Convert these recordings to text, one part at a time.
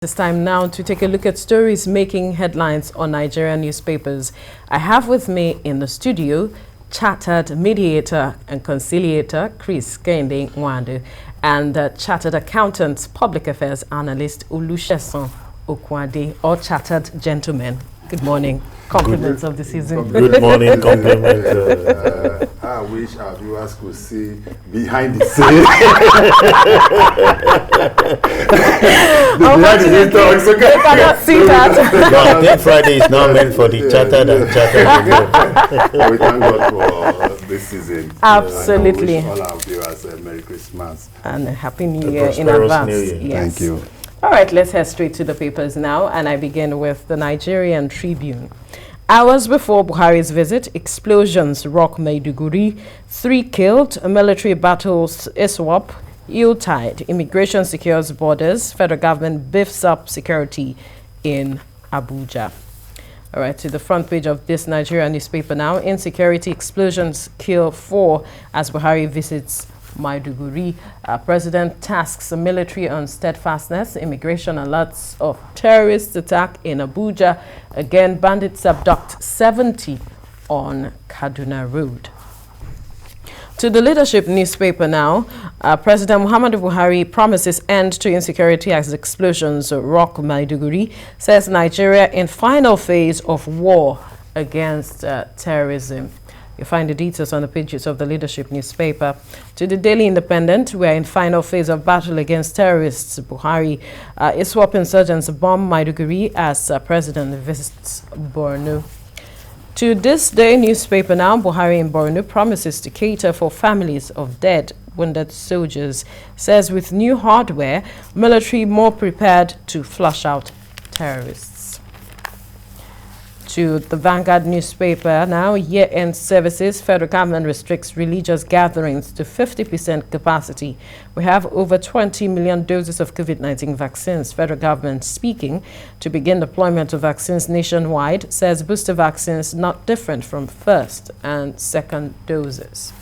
It's time now to take a look at stories making headlines on Nigerian newspapers. I have with me in the studio Chartered Mediator and Conciliator Kehinde Nwandu and Chartered Accountant Public Affairs Analyst Sesan Okunade, all chartered gentlemen. Good morning. Compliments of the season. Good morning. Compliments. I wish our viewers could see behind the scenes. They cannot see that. No, I think Friday is now meant for the chartered and chartered. We thank God for this season. Absolutely. I wish all our viewers a Merry Christmas. And a Happy New Year in advance. Yes. Thank you. All right, let's head straight to the papers now, and I begin with the Nigerian Tribune. Hours before Buhari's visit, explosions rock Maiduguri, 3 killed, military battles ISWAP, Yuletide, immigration secures borders, federal government beefs up security in Abuja. All right, to the front page of this Nigerian newspaper now. Insecurity explosions kill 4 as Buhari visits Maiduguri. President tasks the military on steadfastness. Immigration alerts of terrorist attack in Abuja. Again, bandits abduct 70 on Kaduna Road. To the leadership newspaper now, President Muhammadu Buhari promises end to insecurity as explosions rock Maiduguri, says Nigeria in final phase of war against terrorism. You find the details on the pages of the leadership newspaper. To the Daily Independent, we are in final phase of battle against terrorists. Buhari ISWAP insurgents bomb Maiduguri as president visits Borno. To This Day newspaper now, Buhari in Borno promises to cater for families of dead, wounded soldiers. Says with new hardware, military more prepared to flush out terrorists. To the Vanguard newspaper now, year-end services, federal government restricts religious gatherings to 50% capacity. We have over 20 million doses of COVID-19 vaccines. Federal government speaking to begin deployment of vaccines nationwide, says booster vaccines not different from first and second doses.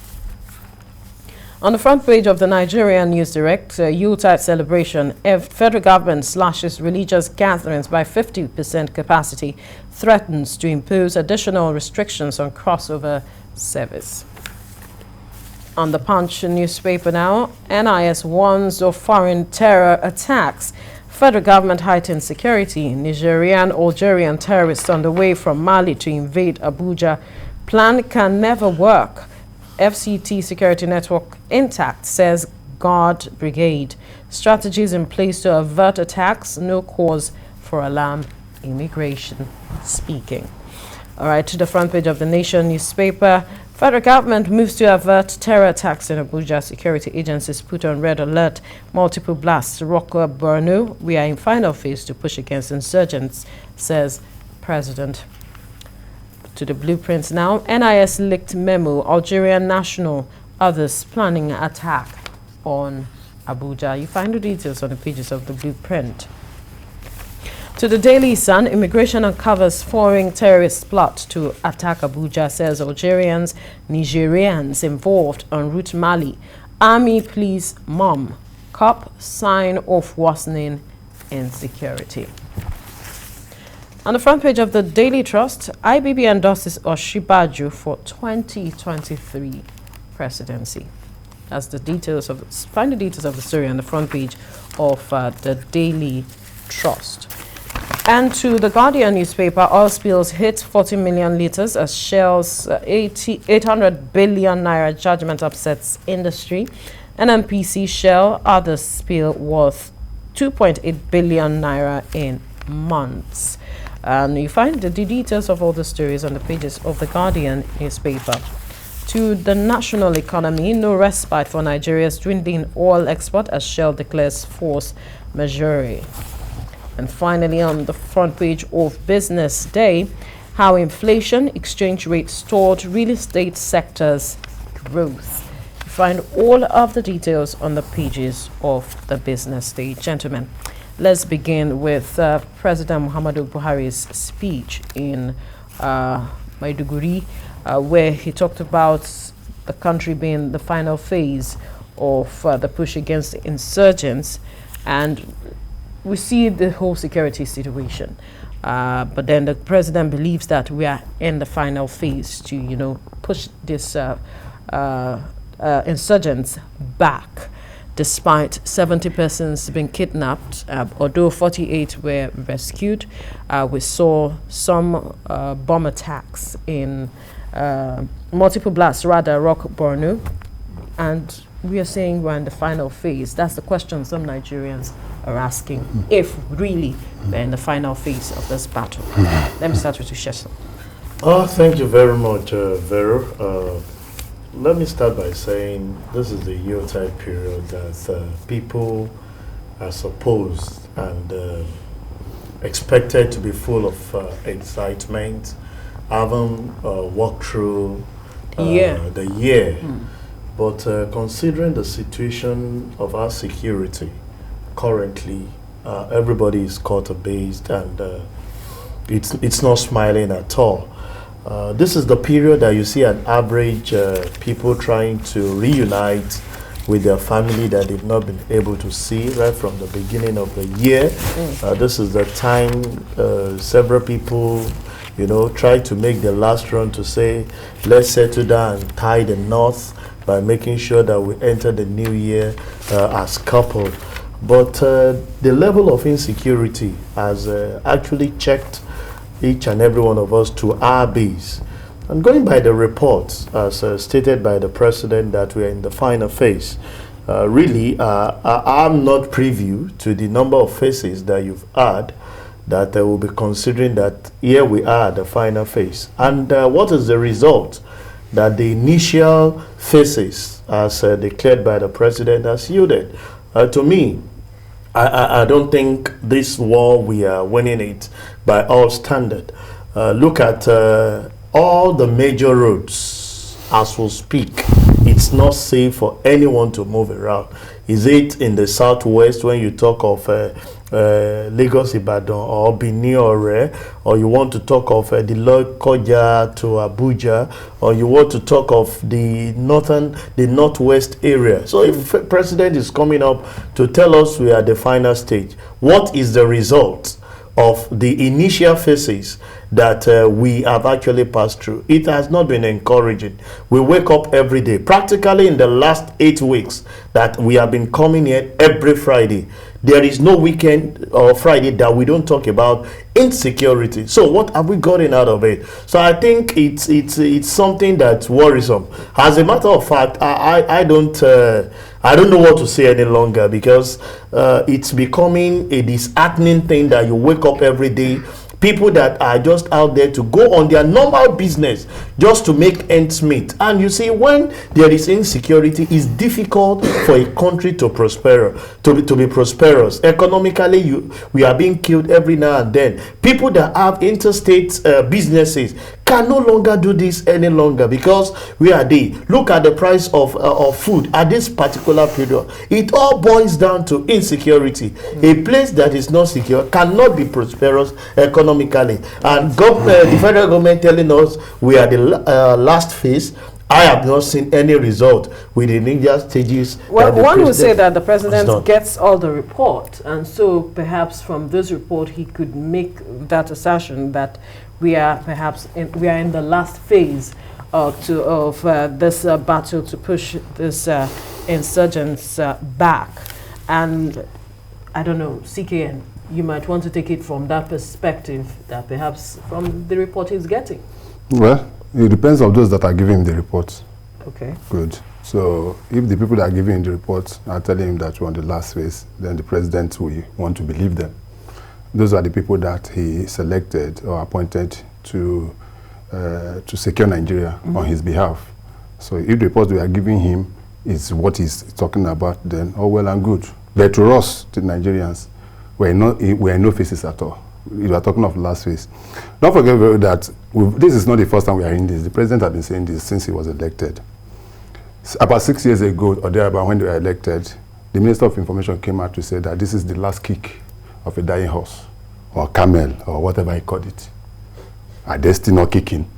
On the front page of the Nigerian News Direct, Yuletide celebration, federal government slashes religious gatherings by 50% capacity, threatens to impose additional restrictions on crossover service. On the Punch newspaper now, NIS warns of foreign terror attacks. Federal government heightens security. Nigerian, Algerian terrorists on the way from Mali to invade Abuja. Plan can never work. FCT security network intact, says Guard Brigade. Strategies in place to avert attacks, no cause for alarm, immigration speaking. All right, to the front page of the Nation newspaper. Federal government moves to avert terror attacks in Abuja. Security agencies put on red alert. Multiple blasts rock Borno. We are in final phase to push against insurgents, says President. To the blueprints now, NIS leaked memo, Algerian national, others planning attack on Abuja. You find the details on the pages of the blueprint. To the Daily Sun, immigration uncovers foreign terrorist plot to attack Abuja, says Algerians, Nigerians involved en route Mali. Army please mom. COP sign off worsening insecurity. On the front page of the Daily Trust, IBB endorses Oshibaju for 2023 presidency. That's the details of find the details of the story on the front page of the Daily Trust. And to the Guardian newspaper, oil spills hit 40 million liters as Shell's 800 billion naira judgment upsets industry. NNPC Shell other spill worth 2.8 billion naira in months. And you find the details of all the stories on the pages of the Guardian newspaper. To the national economy, no respite for Nigeria's dwindling oil export as Shell declares force majeure. And finally, on the front page of Business Day, how inflation, exchange rate stalled real estate sector's growth. You find all of the details on the pages of the Business Day. Gentlemen, let's begin with President Muhammadu Buhari's speech in Maiduguri, where he talked about the country being the final phase of the push against insurgents and we see the whole security situation, but then the president believes that we are in the final phase to, push this insurgents back, despite 70 persons being kidnapped, although 48 were rescued. We saw some bomb attacks in multiple blasts, rather, Rock Borno, and we are saying we're in the final phase. That's the question some Nigerians are asking, if really we're in the final phase of this battle. Let me start with you, Sesan. Thank you very much, Vero. Let me start by saying this is the Yuletide period that people are supposed and expected to be full of excitement, having walked through the year. But considering the situation of our security currently, everybody is quarter-based and it's not smiling at all. This is the period that you see an average people trying to reunite with their family that they've not been able to see right from the beginning of the year. This is the time several people, try to make the last run to say, let's settle down and tie the knots by making sure that we enter the new year as coupled. But the level of insecurity has actually checked each and every one of us to our base. And going by the reports, as stated by the president, that we are in the final phase, really, I'm not privy to the number of phases that you've had that will be considering that here we are at the final phase. And what is the result that the initial phases, as declared by the president, has yielded? To me, I don't think this war, we are winning it by all standard. Look at all the major roads as we speak. It's not safe for anyone to move around. Is it in the southwest when you talk of Lagos, Ibadan, or Benin, or you want to talk of the Lokoja to Abuja, or you want to talk of the northwest area. So if the president is coming up to tell us we are at the final stage, what is the result of the initial phases that we have actually passed through? It has not been encouraging. We wake up every day. Practically in the last 8 weeks that we have been coming here every Friday, there is no weekend or Friday that we don't talk about insecurity. So what have we gotten out of it? So I think it's something that's worrisome. As a matter of fact, I don't know what to say any longer, because it's becoming a disheartening thing that you wake up every day, people that are just out there to go on their normal business just to make ends meet. And you see, when there is insecurity, it's difficult for a country to prosper, to be prosperous. Economically, we are being killed every now and then. People that have interstate businesses can no longer do this any longer, because we are there. Look at the price of food at this particular period. It all boils down to insecurity. A place that is not secure cannot be prosperous economically. And the federal government telling us we are the last phase. I have not seen any result with the initial stages. Well, one would say that the president gets all the report, and so perhaps from this report he could make that assertion that we are in the last phase of this battle to push this insurgents back. And I don't know, CKN, you might want to take it from that perspective, that perhaps from the report he's getting. Well, it depends on those that are giving him the report. Okay. Good. So if the people that are giving him the report are telling him that we're on the last phase, then the president will want to believe them. Those are the people that he selected or appointed to secure Nigeria on his behalf. So if the report we are giving him is what he's talking about, then all well and good. But to us, the Nigerians, we're in no phases at all. We are talking of last phase. Don't forget that this is not the first time we are in this. The president has been saying this since he was elected. About 6 years ago, or thereabout, when they were elected, the Minister of Information came out to say that this is the last kick of a dying horse, or camel, or whatever he called it. Are they still not kicking?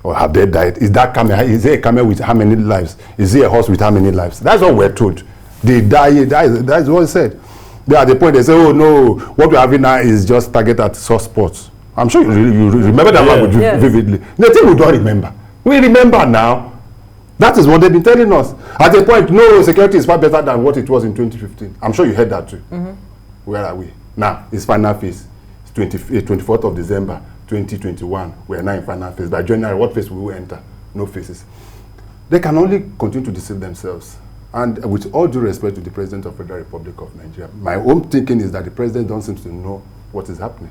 Or have they died? Is that camel? Is there a camel with how many lives? Is there a horse with how many lives? That's what we're told. They die. That's what he said. They are at the point they say, oh no, what we're having now is just target at source spots. I'm sure you remember that language vividly. The thing we don't remember. We remember now. That is what they've been telling us. At the point, no, security is far better than what it was in 2015. I'm sure you heard that too. Where are we? Now, it's final phase. It's 24th of December, 2021. We are now in final phase. By January, what phase will we enter? No phases. They can only continue to deceive themselves. And with all due respect to the President of the Federal Republic of Nigeria, my own thinking is that the President doesn't seem to know what is happening.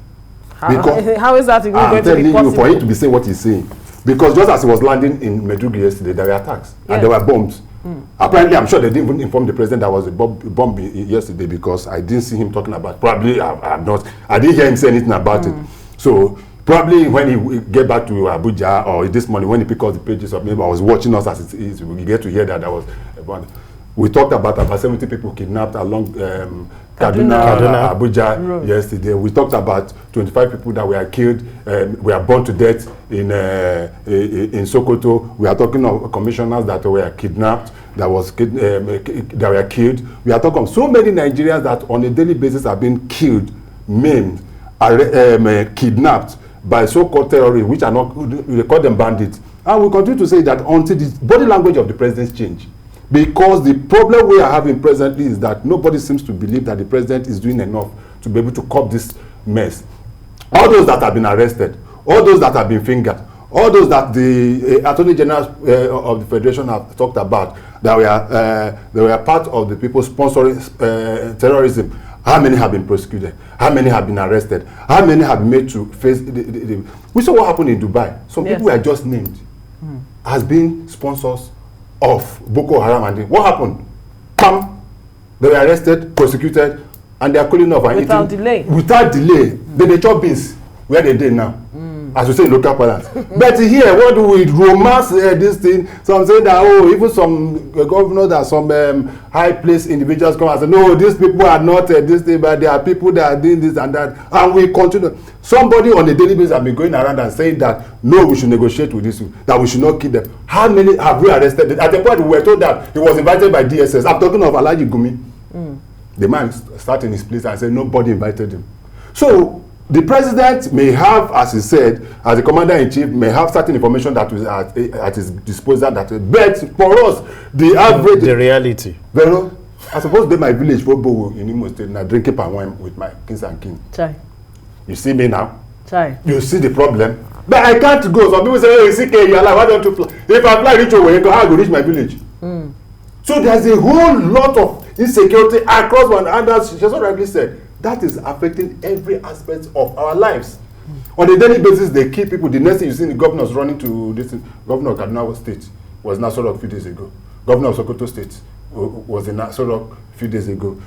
How is that going to be possible? I'm telling you, for him to be saying what he's saying. Because just as he was landing in Maiduguri yesterday, there were attacks and there were bombs. Apparently, I'm sure they didn't even inform the president there was a bomb yesterday, because I didn't see him talking about. Probably, I didn't hear him say anything about it. So probably when he get back to Abuja or this morning when he picked up the pages of maybe I was watching us as it is, we get to hear that there was a bomb. We talked about 70 people kidnapped along Kaduna, Abuja yesterday. We talked about 25 people that were killed, were burned to death in Sokoto. We are talking of commissioners that were kidnapped, that were killed. We are talking of so many Nigerians that on a daily basis are being killed, maimed, kidnapped by so-called terrorists, which are not, we call them bandits. And we continue to say that until the body language of the president change. Because the problem we are having presently is that nobody seems to believe that the president is doing enough to be able to curb this mess. All those that have been arrested, all those that have been fingered, all those that the Attorney General of the Federation have talked about, that were part of the people sponsoring terrorism, how many have been prosecuted? How many have been arrested? How many have been made to face We saw what happened in Dubai. Some people were just named as being sponsors of Boko Haram, and what happened? They were arrested, prosecuted, and they are calling off. Without delay. Without delay. They chop beans where they did now. As we say in local parlance. But here, what do we romance this thing? Some say that, oh, even some governors and some high-placed individuals come and say, no, these people are not this thing, but there are people that are doing this and that. And we continue. Somebody on a daily basis have been going around and saying that, no, we should negotiate with this, that we should not kill them. How many have we arrested? At the point we were told that he was invited by DSS. I'm talking of Alhaji Gumi. The man started in his place and said nobody invited him. So, the president may have, as he said, as the commander-in-chief, may have certain information that is at his disposal. But for us, the average... The reality. Well, I suppose they my village for Bowo in Imo State, now drinking palm wine with my kings and king. Chai. You see me now? Chai. You see the problem? But I can't go. Some people say, oh, you see, you're like, why don't you fly? If I fly reach over, how go reach my village? So there's a whole lot of insecurity across one another. Just what rightly said. That is affecting every aspect of our lives. On a daily basis, they kill people. The next thing you see the governors running to this governor of Kaduna State was in Asoro a few days ago. Governor of Sokoto State was in Asoro a few days ago.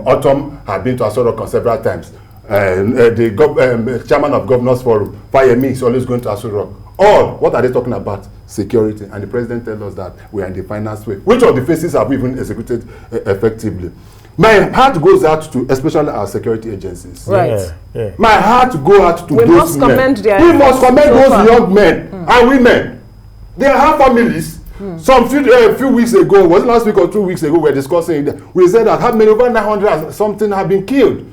Autumn had been to Asoro several times. The chairman of Governors Forum, Fayemi, is always going to Asoro. All, what are they talking about? Security. And the president tells us that we are in the final wave. Which of the phases have we even executed effectively? My heart goes out to especially our security agencies. Right. Yeah. My heart goes out to those men. We must commend those young men and women. They have families. Some few weeks ago, was it last week or 2 weeks ago, we were discussing that. We said that how many, over 900 something have been killed.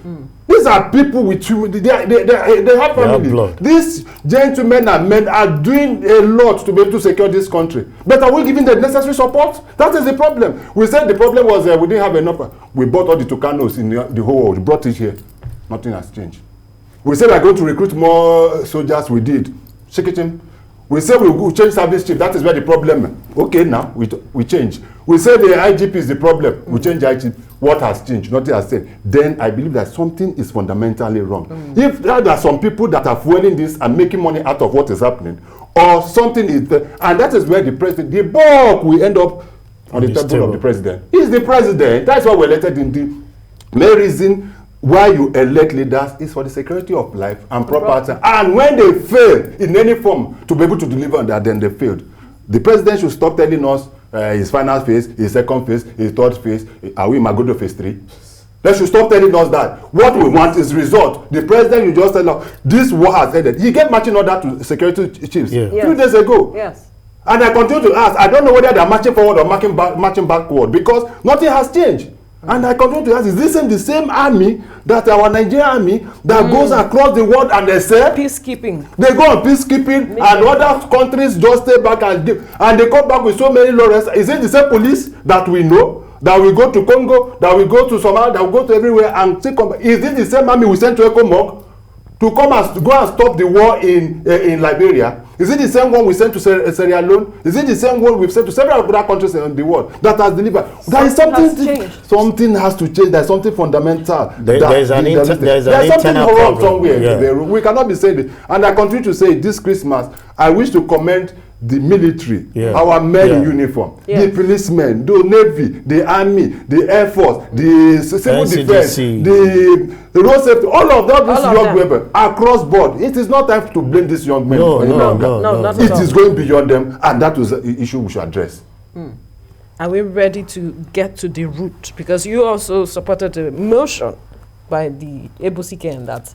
These are people with they have families. These gentlemen and men are doing a lot to be able to secure this country. But are we giving the necessary support? That is the problem. We said the problem was we didn't have enough. We bought all the Tucanos in the whole world. We brought it here. Nothing has changed. We said we are going to recruit more soldiers. We did. Shake it. We said we will change service chief. That is where the problem. Okay, now we change. We said the IGP is the problem. We change IGP. What has changed? Nothing has changed. Then I believe that something is fundamentally wrong. If there are some people that are fueling this and making money out of what is happening, or something is there, and that is where the president, the bulk will end up on the table of the president. He's the president. That's why we're elected in the main reason why you elect leaders is for the security of life and property. And when they fail in any form to be able to deliver on that, then they failed. The president should stop telling us his final phase, his second phase, his third phase. Are we in Magodo phase 3? They should stop telling us that. What we want is result. The president, you just tell us, this war has ended. He gave marching order to security chiefs a few days ago. Yes. And I continue to ask, I don't know whether they are marching forward or marching backward, because nothing has changed. And I continue to ask, is this the same army that our Nigerian army that goes across the world and they say peacekeeping? They go on peacekeeping and other countries just stay back and give, and they come back with so many lawyers. Is it the same police that we know, that we go to Congo, that we go to Somalia, that we go to everywhere and still come back? Is it the same army we sent to Ekomog to come and to go and stop the war in Liberia? Is it the same one we sent to Sierra Leone? Is it the same one we've sent to several other countries in the world that has delivered? There is something. Something has to change. There is something fundamental. There is something wrong somewhere. Yeah. We cannot be saying it. And I continue to say this Christmas, I wish to commend the military, our men in uniform, the policemen, the navy, the army, the air force, the civil defense, the road safety, all of them, these young women across board. It is not time to blame these young men. No, it is going beyond them, and that is the issue we should address. Are we ready to get to the root? Because you also supported a motion by the Ebusike that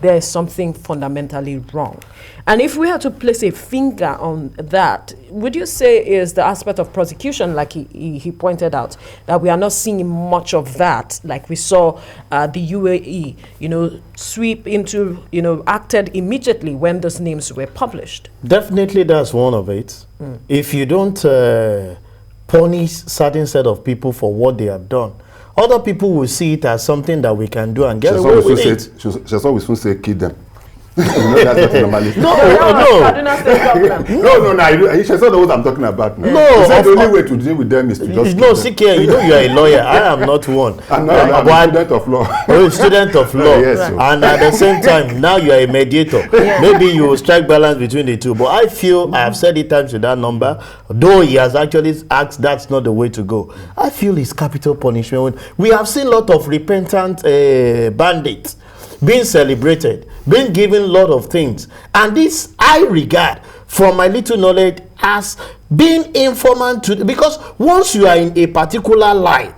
there is something fundamentally wrong. And if we had to place a finger on that, would you say is the aspect of prosecution, like he pointed out, that we are not seeing much of that, like we saw the UAE, sweep into, acted immediately when those names were published? Definitely that's one of it. If you don't punish certain set of people for what they have done, other people will see it as something that we can do and get away with it. She's always going to say, kill them. That's not normally. No. She's not the one I'm talking about now. No. The only way to deal with them is to just kill them. CK, you are a lawyer. I am not one. I'm a student of law. You're a student of law. Yes, and at the same time, now you are a mediator. Maybe you will strike balance between the two. But I feel, I have said it times with that number, though he has actually asked that's not the way to go. I feel it's capital punishment. We have seen a lot of repentant bandits being celebrated, being given a lot of things. And this I regard, from my little knowledge, as being informant to, because once you are in a particular line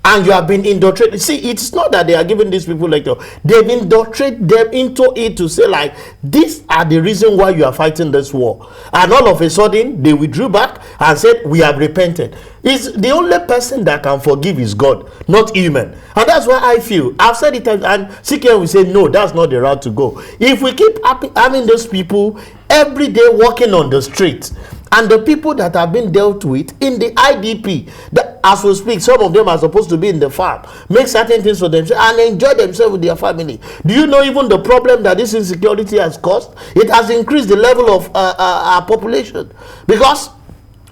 and you have been indoctrinated, see, it's not that they are giving these people lecture, they've indoctrinated them into it to say, like, these are the reason why you are fighting this war. And all of a sudden they withdrew back and said, we have repented. Is the only person that can forgive is God, not human. And that's why I feel, I've said it, and CK will say, no, that's not the route to go. If we keep having those people every day walking on the street, and the people that have been dealt with in the IDP, that as we speak, some of them are supposed to be in the farm, make certain things for themselves and enjoy themselves with their family. Do you know even the problem that this insecurity has caused? It has increased the level of our population. Because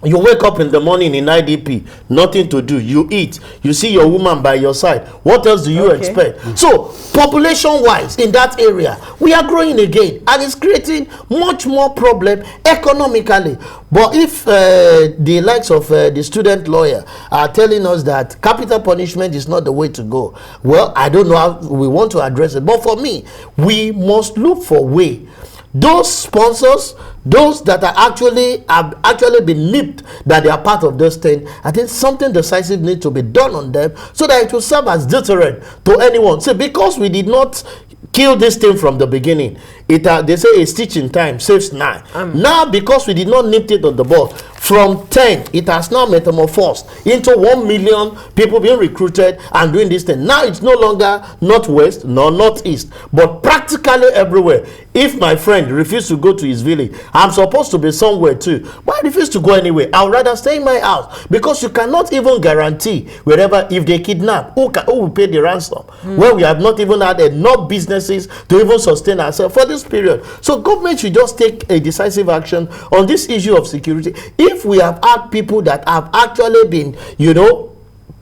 you wake up in the morning in IDP, nothing to do. You eat. You see your woman by your side. What else do you expect? So, population-wise, in that area, we are growing again. And it's creating much more problem economically. But if the likes of the student lawyer are telling us that capital punishment is not the way to go, well, I don't know how we want to address it. But for me, we must look for a way. Those sponsors, those that are have actually been nipped that they are part of this thing, I think something decisive needs to be done on them so that it will serve as deterrent to anyone. See, because we did not kill this thing from the beginning, they say a stitch in time saves 9. Now, because we did not nip it on the ball, from 10, it has now metamorphosed into 1 million people being recruited and doing this thing. Now it's no longer northwest nor northeast, but practically everywhere. If my friend refused to go to his village, I'm supposed to be somewhere too, but I refuse to go anywhere. I would rather stay in my house, because you cannot even guarantee wherever, if they kidnap, who will pay the ransom, when we have not even had enough businesses to even sustain ourselves for this period. So government should just take a decisive action on this issue of security. If we have had people that have actually been,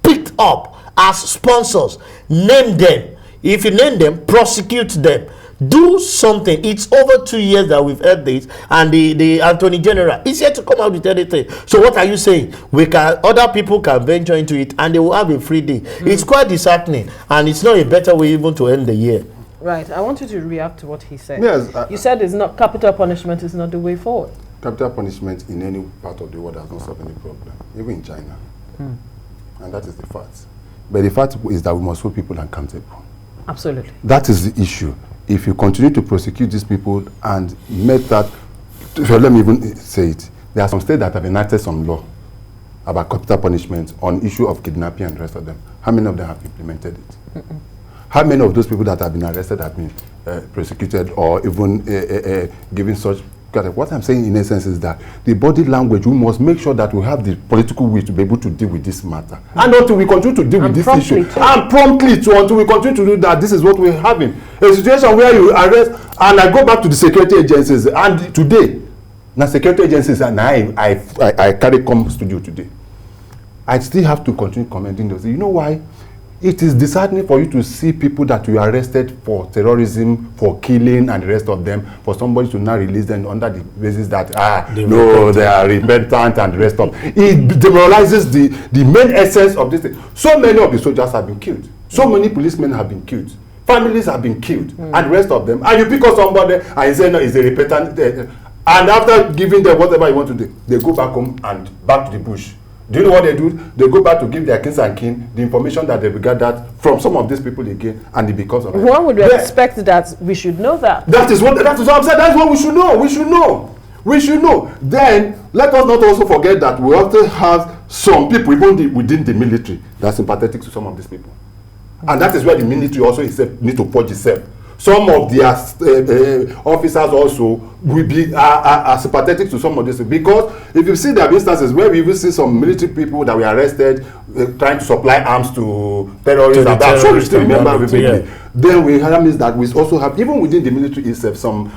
picked up as sponsors, name them. If you name them, prosecute them. Do something. It's over 2 years that we've heard this, and the Attorney General is yet to come out with anything. So what are you saying? Other people can venture into it and they will have a free day. It's quite disheartening, and it's not a better way even to end the year. Right. I want you to react to what he said. Yes. You said it's not, capital punishment is not the way forward. Capital punishment in any part of the world has not solved any problem, even in China. And that is the fact. But the fact is that we must hold people accountable. Absolutely. That is the issue. If you continue to prosecute these people and make that, let me even say it, there are some states that have enacted some law about capital punishment on issue of kidnapping and the rest of them. How many of them have implemented it? How many of those people that have been arrested have been prosecuted or even given such? What I'm saying in essence is that the body language, we must make sure that we have the political will to be able to deal with this matter. And until we continue to deal with this issue, and promptly too, until we continue to do that, this is what we're having. A situation where you arrest, and I go back to the security agencies, and today, now security agencies, and I carry come studio today. I still have to continue commenting those. You know why? It is disheartening for you to see people that you arrested for terrorism, for killing, and the rest of them, for somebody to now release them under the basis that, they are repentant and the rest of it. It demoralizes the main essence of this thing. So many of the soldiers have been killed. So many policemen have been killed. Families have been killed, and the rest of them. And you pick up somebody and you say, no, it's a repentant. And after giving them whatever you want to do, they go back home and back to the bush. Do you know what they do? They go back to give their kings and kin the information that they gathered from some of these people again, and it becomes of it. One would expect that we should know that. That is what I'm saying. That's what we should know. We should know. We should know. Then let us not also forget that we also have some people even within the military that are sympathetic to some of these people, and that is where the military also need to purge itself. Some of their officers also will be are sympathetic to some of this, because if you see there are instances where we even see some military people that were arrested trying to supply arms to terrorists. I'm sure you still remember vividly. Then we have means that we also have, even within the military itself, some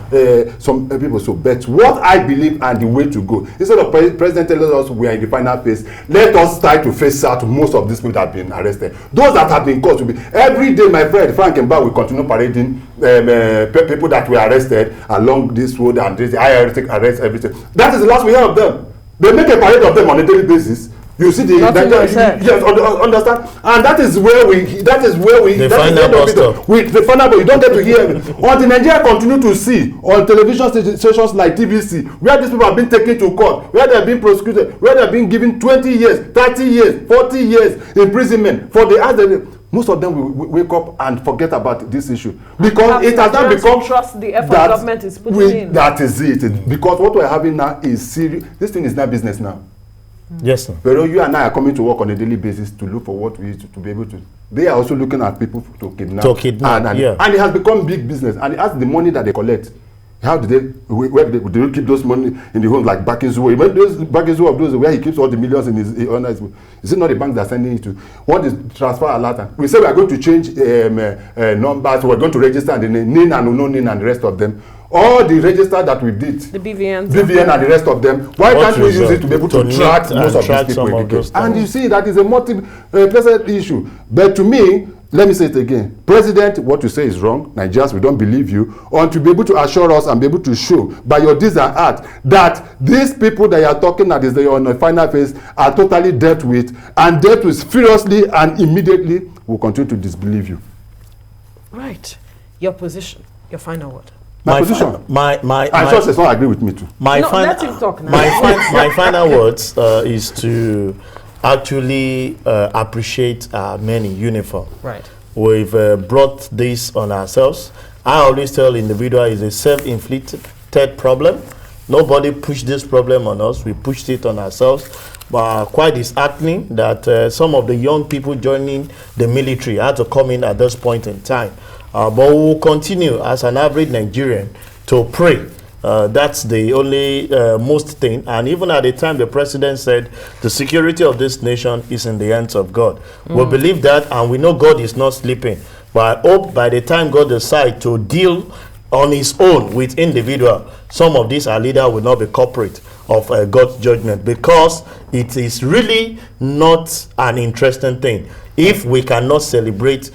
people. So, but what I believe and the way to go, instead of President telling us we are in the final phase, let us try to face out most of these people that have been arrested. Those that have been caught will be every day. My friend Frank Mba will continue parading people that were arrested along this road, and this arrest everything. That is the last we hear of them. They make a parade of them on a daily basis. You see yes, understand, and that is where we the final but you don't get to hear it. Until Nigeria continue to see on television stations like TVC, where these people have been taken to court, where they have been prosecuted, where they have been given 20 years, 30 years, 40 years imprisonment for the other. Most of them will wake up and forget about this issue, because it has not become trust the effort government is putting in. That is it. Because what we're having now is serious. This thing is not business now. Yes, sir. But you and I are coming to work on a daily basis to look for what we to be able to. They are also looking at people to kidnap. And it has become big business. And as the money that they collect, how do where do they keep those money in the home, like Bakinzuo? Those Bakinzuo of those where he keeps all the millions in his honor. Is it not the bank that's sending it to? What is transfer alert? We say we are going to change numbers. We're going to register the NIN and no NIN and the rest of them. All the register that we did, the BVN and the rest of them, why can't we use it to be able to track most of these people? And you see, that is a multi-pleasant issue. But to me, let me say it again. President, what you say is wrong. Nigerians, we don't believe you. Or to be able to assure us and be able to show by your deeds and art that these people that you are talking that is on the final phase are totally dealt with, and dealt with furiously and immediately, we'll continue to disbelieve you. Right. Your position, your final word. My position. I'm sure Sesan agree with me too. Let him talk now. My final words is to actually appreciate our men in uniform. Right. We've brought this on ourselves. I always tell individuals it's a self-inflicted problem. Nobody pushed this problem on us. We pushed it on ourselves. But quite disheartening that some of the young people joining the military had to come in at this point in time. But we will continue as an average Nigerian to pray. That's the only most thing. And even at the time the president said the security of this nation is in the hands of God. We believe that, and we know God is not sleeping. But I hope by the time God decides to deal on his own with individual, some of these our leaders will not be culprit of God's judgment, because it is really not an interesting thing if we cannot celebrate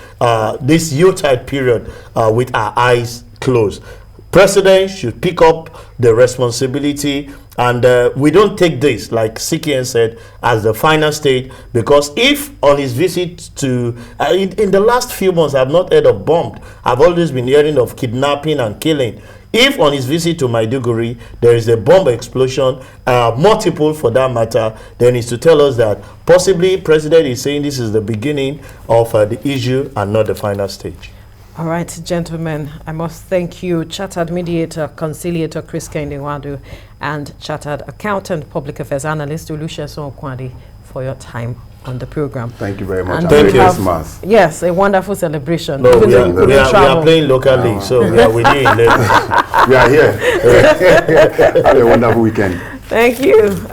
this Yuletide period with our eyes closed. President should pick up the responsibility, and we don't take this, like CKN said, as the final stage, because if on his visit to, in the last few months, I've not heard of bomb. I've always been hearing of kidnapping and killing. If on his visit to Maiduguri, there is a bomb explosion, multiple for that matter, then it's to tell us that possibly President is saying this is the beginning of the issue and not the final stage. All right, gentlemen, I must thank you, Chartered Mediator, Conciliator Kehinde Nwandu, and Chartered Accountant, Public Affairs Analyst Sesan Okunade, for your time. on the program. Thank you very much. And Thank you. Christmas. Yes, a wonderful celebration. No, Even we though are, you we, couldn't are, we travel. are playing locally, so we are with you in Lagos. We are here. Have a wonderful weekend. Thank you.